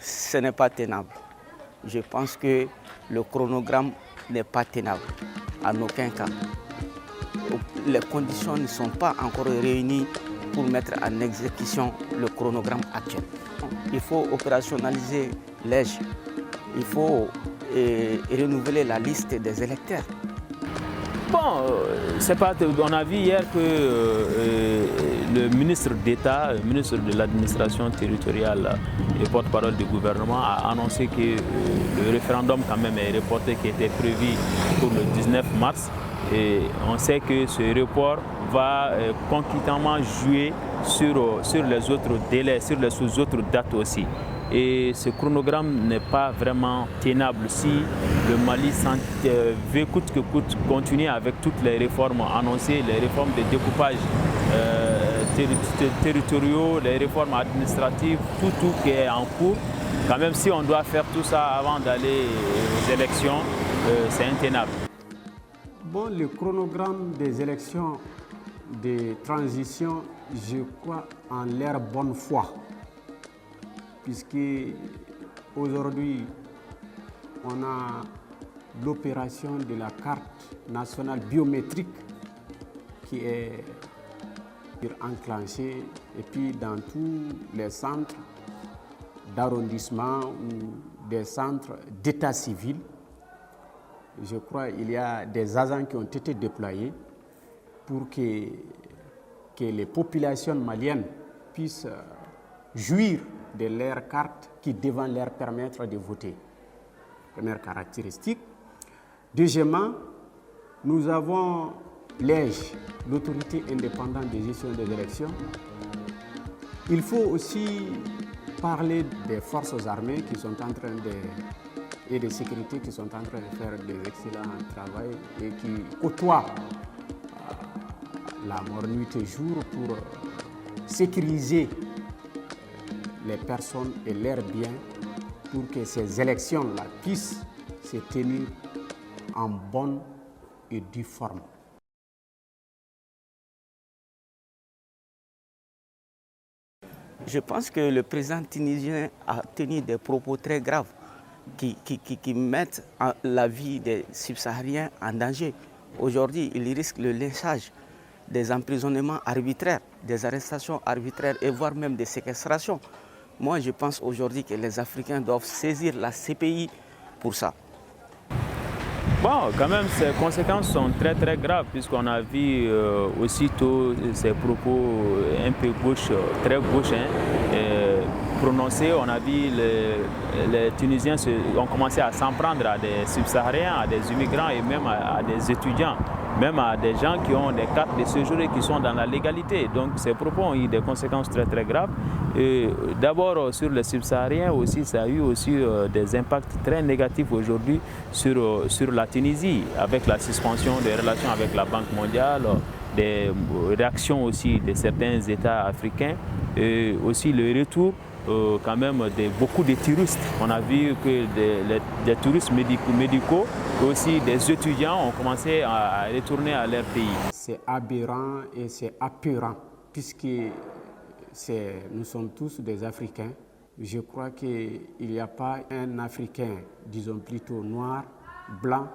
ce n'est pas tenable. Je pense que le chronogramme n'est pas tenable, en aucun cas. Les conditions ne sont pas encore réunies pour mettre en exécution le chronogramme actuel. Il faut opérationnaliser l'EJ, il faut renouveler la liste des électeurs. Bon, on a vu hier que le ministre d'État, le ministre de l'administration territoriale et porte-parole du gouvernement a annoncé que le référendum quand même est reporté, qui était prévu pour le 19 mars. Et on sait que ce report va concomitamment jouer sur les autres délais, sur les autres dates aussi. Et ce chronogramme n'est pas vraiment tenable si le Mali veut coûte que coûte continuer avec toutes les réformes annoncées, les réformes de découpage territoriaux, les réformes administratives, tout qui est en cours. Quand même, si on doit faire tout ça avant d'aller aux élections, c'est intenable. Bon, le chronogramme des élections de transition, je crois en leur bonne foi. Puisque aujourd'hui, on a l'opération de la carte nationale biométrique qui est enclenchée et puis dans tous les centres d'arrondissement ou des centres d'état civil, je crois qu'il y a des agents qui ont été déployés pour que les populations maliennes puissent jouir de leur carte qui devant leur permettre de voter. Première caractéristique. Deuxièmement, nous avons l'EJ, l'autorité indépendante de gestion des élections. Il faut aussi parler des forces armées qui sont en train et de sécurité qui sont en train de faire des excellents travail et qui côtoient la mort nuit et jour pour sécuriser les personnes et leurs biens pour que ces élections-là puissent se tenir en bonne et due forme. Je pense que le président tunisien a tenu des propos très graves qui mettent la vie des subsahariens en danger. Aujourd'hui, il risque le lynchage, des emprisonnements arbitraires, des arrestations arbitraires et voire même des séquestrations. Moi, je pense aujourd'hui que les Africains doivent saisir la CPI pour ça. Bon, quand même, ces conséquences sont très très graves puisqu'on a vu aussitôt ces propos un peu gauche, très gauche, prononcés. On a vu les Tunisiens ont commencé à s'en prendre à des subsahariens, à des immigrants et même à des étudiants, même à des gens qui ont des cartes de séjour et qui sont dans la légalité. Donc ces propos ont eu des conséquences très très graves. D'abord sur les subsahariens aussi, ça a eu aussi des impacts très négatifs aujourd'hui sur la Tunisie, avec la suspension des relations avec la Banque mondiale, des réactions aussi de certains États africains, et aussi le retour quand même de beaucoup de touristes. On a vu que des touristes médicaux et aussi des étudiants ont commencé à retourner à leur pays. C'est aberrant et c'est apeurant puisque nous sommes tous des Africains. Je crois qu'il n'y a pas un Africain, disons plutôt noir, blanc,